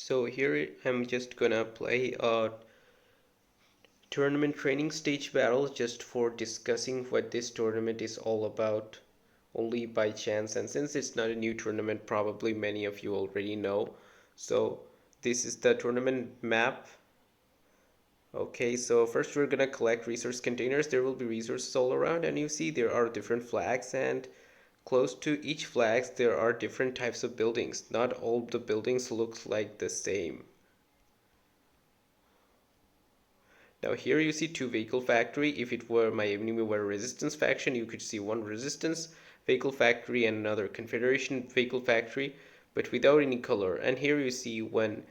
So here I'm just gonna play a tournament training stage battle just for discussing what this tournament is all about only by chance, and since it's not a new tournament probably many of you already know. So this is the tournament map. Okay, so first we're gonna collect resource containers. There will be resources all around, and you see there are different flags, and close to each flags there are different types of buildings. Not all the buildings look like the same. Now here you see two vehicle factory. If it were my enemy were a resistance faction, you could see one resistance vehicle factory and another confederation vehicle factory, but without any color. And here you see one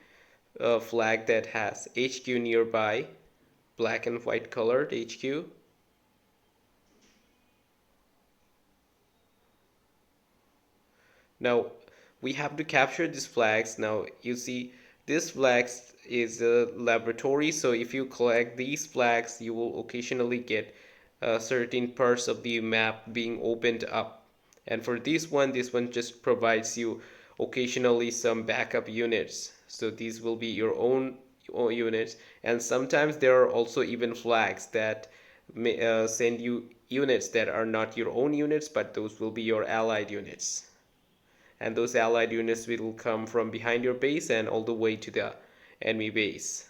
flag that has HQ nearby, black and white colored HQ. Now we have to capture these flags. Now you see this flags is a laboratory, so if you collect these flags you will occasionally get certain parts of the map being opened up. And for this one just provides you occasionally some backup units, so these will be your own units. And sometimes there are also even flags that may send you units that are not your own units, but those will be your allied units, and those allied units will come from behind your base and all the way to the enemy base.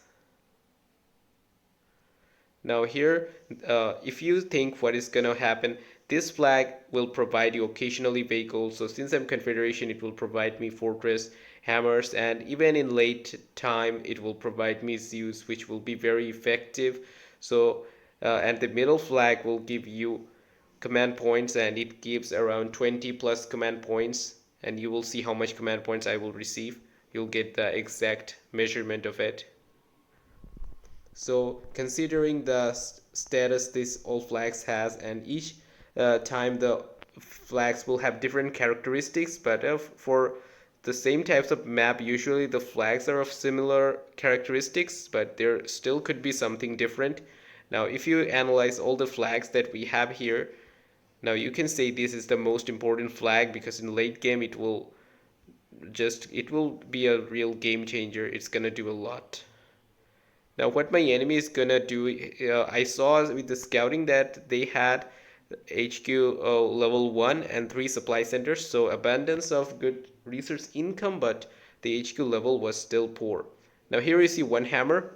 Now here, if you think what is gonna happen, this flag will provide you occasionally vehicles. So since I'm Confederation, it will provide me fortress, hammers, and even in late time, it will provide me Zeus, which will be very effective. So, and the middle flag will give you command points, and it gives around 20 plus command points, and you will see how much command points I will receive. You'll get the exact measurement of it. So considering the status this all flags has, and each time the flags will have different characteristics, but for the same types of map usually the flags are of similar characteristics, but there still could be something different. Now if you analyze all the flags that we have here, now you can say this is the most important flag because in late game it will be a real game changer. It's gonna do a lot. Now what my enemy is gonna do, I saw with the scouting that they had HQ level 1 and 3 supply centers, so abundance of good resource income, but the HQ level was still poor. Now here you see one hammer.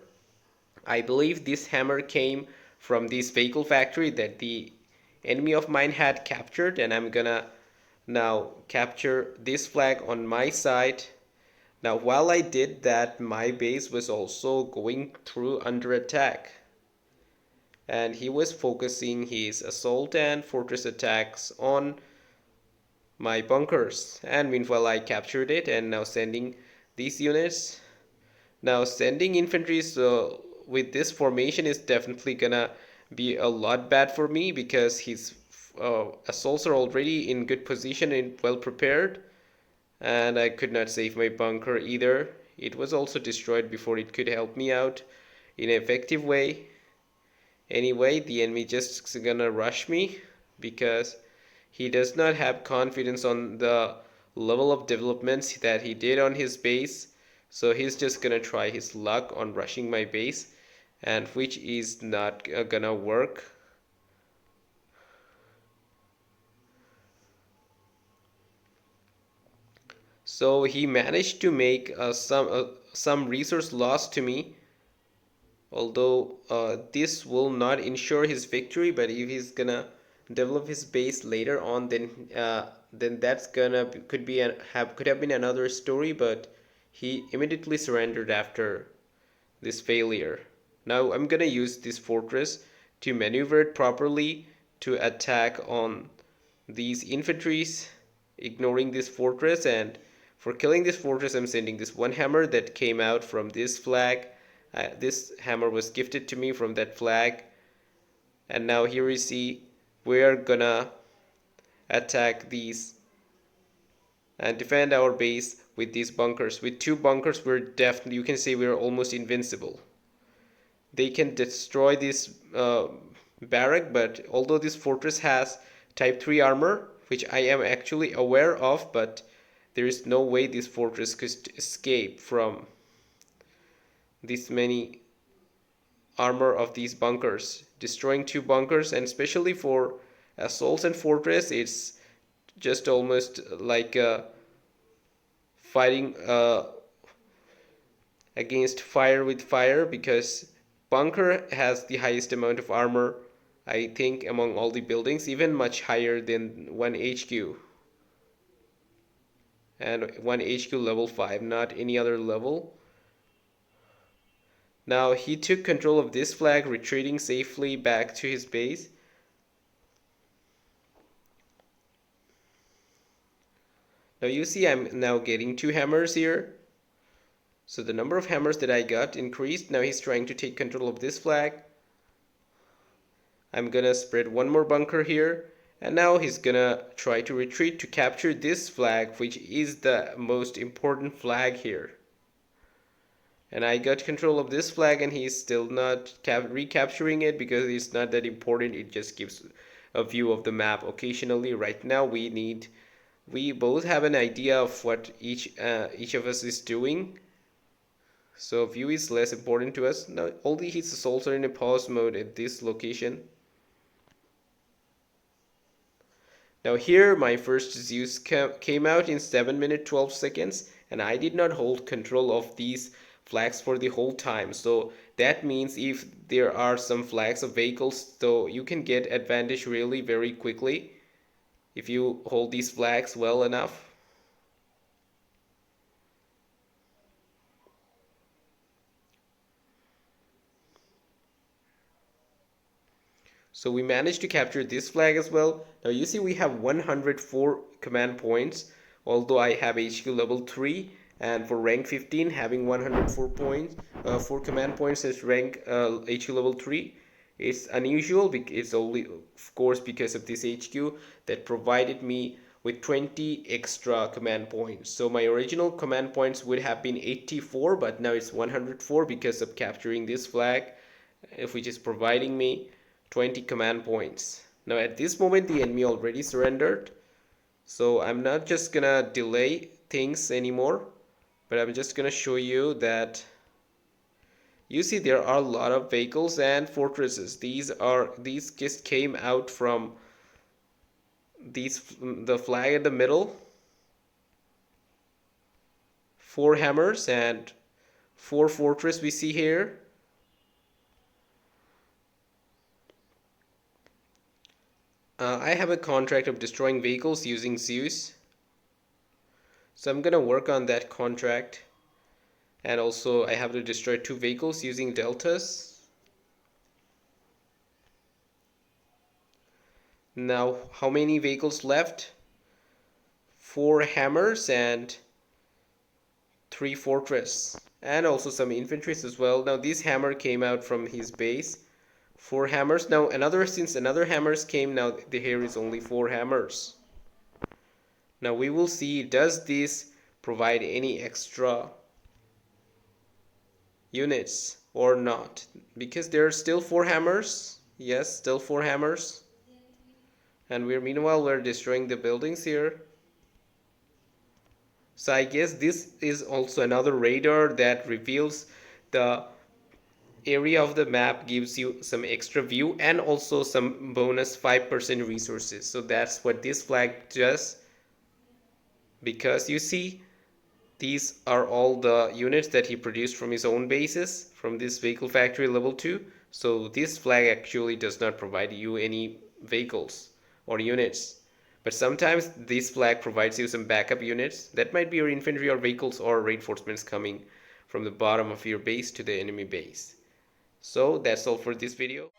I believe this hammer came from this vehicle factory that the enemy of mine had captured, and I'm gonna now capture this flag on my side. Now while I did that, my base was also going through under attack, and he was focusing his assault and fortress attacks on my bunkers, and meanwhile I captured it and now sending these units. Now sending infantry with this formation is definitely gonna be a lot bad for me because his assaults are already in good position and well prepared, and I could not save my bunker either. It was also destroyed before it could help me out in an effective way. Anyway, the enemy just gonna rush me because he does not have confidence on the level of developments that he did on his base. So he's just gonna try his luck on rushing my base, and which is not gonna work. So he managed to make some resource loss to me, although this will not ensure his victory. But if he's gonna develop his base later on, then that's gonna could have been another story. But he immediately surrendered after this failure. Now I'm gonna use this fortress to maneuver it properly to attack on these infantries, ignoring this fortress. And for killing this fortress, I'm sending this one hammer that came out from this flag. This hammer was gifted to me from that flag. And now here you see we're gonna attack these and defend our base with these bunkers. With two bunkers, we're definitely, you can say we're almost invincible. They can destroy this barrack, but although this fortress has type 3 armor, which I am actually aware of, but there is no way this fortress could escape from this many armor of these bunkers. Destroying 2 bunkers, and especially for assaults and fortress, it's just almost like fighting against fire with fire, because bunker has the highest amount of armor, I think, among all the buildings, even much higher than 1 HQ. And 1 HQ level 5, not any other level. Now he took control of this flag, retreating safely back to his base. Now you see I'm now getting 2 hammers here. So the number of hammers that I got increased. Now he's trying to take control of this flag. I'm gonna spread 1 more bunker here. And now he's gonna try to retreat to capture this flag, which is the most important flag here. And I got control of this flag, and he's still not recapturing it because it's not that important. It just gives a view of the map occasionally. Right now we both have an idea of what each of us is doing. So view is less important to us. Now all the his assaults are in a pause mode at this location. Now here my first Zeus came out in 7 minutes 12 seconds, and I did not hold control of these flags for the whole time. So that means if there are some flags of vehicles, so you can get advantage really very quickly if you hold these flags well enough. So we managed to capture this flag as well. Now you see we have 104 command points, although I have HQ level 3, and for rank 15 having 104 points, 4 command points as rank HQ level 3. It's unusual. It's only of course because of this HQ that provided me with 20 extra command points. So my original command points would have been 84, but now it's 104 because of capturing this flag, which is providing me 20 command points. Now at this moment the enemy already surrendered, so I'm not just gonna delay things anymore, but I'm just gonna show you that you see there are a lot of vehicles and fortresses. These just came out from the flag in the middle. 4 hammers and 4 fortress we see here. I have a contract of destroying vehicles using Zeus, so I'm gonna work on that contract. And also I have to destroy 2 vehicles using deltas. Now how many vehicles left? 4 hammers and 3 fortress, and also some infantries as well. Now this hammer came out from his base. 4 hammers. Now since another hammers came, now here is only 4 hammers. Now we will see, does this provide any extra units or not, because there are still 4 hammers. Yes, still 4 hammers, and meanwhile we're destroying the buildings here. So I guess this is also another radar that reveals the area of the map, gives you some extra view and also some bonus 5% resources. So that's what this flag does, because you see these are all the units that he produced from his own bases from this vehicle factory level 2. So this flag actually does not provide you any vehicles or units, but sometimes this flag provides you some backup units. That might be your infantry or vehicles or reinforcements coming from the bottom of your base to the enemy base. So that's all for this video.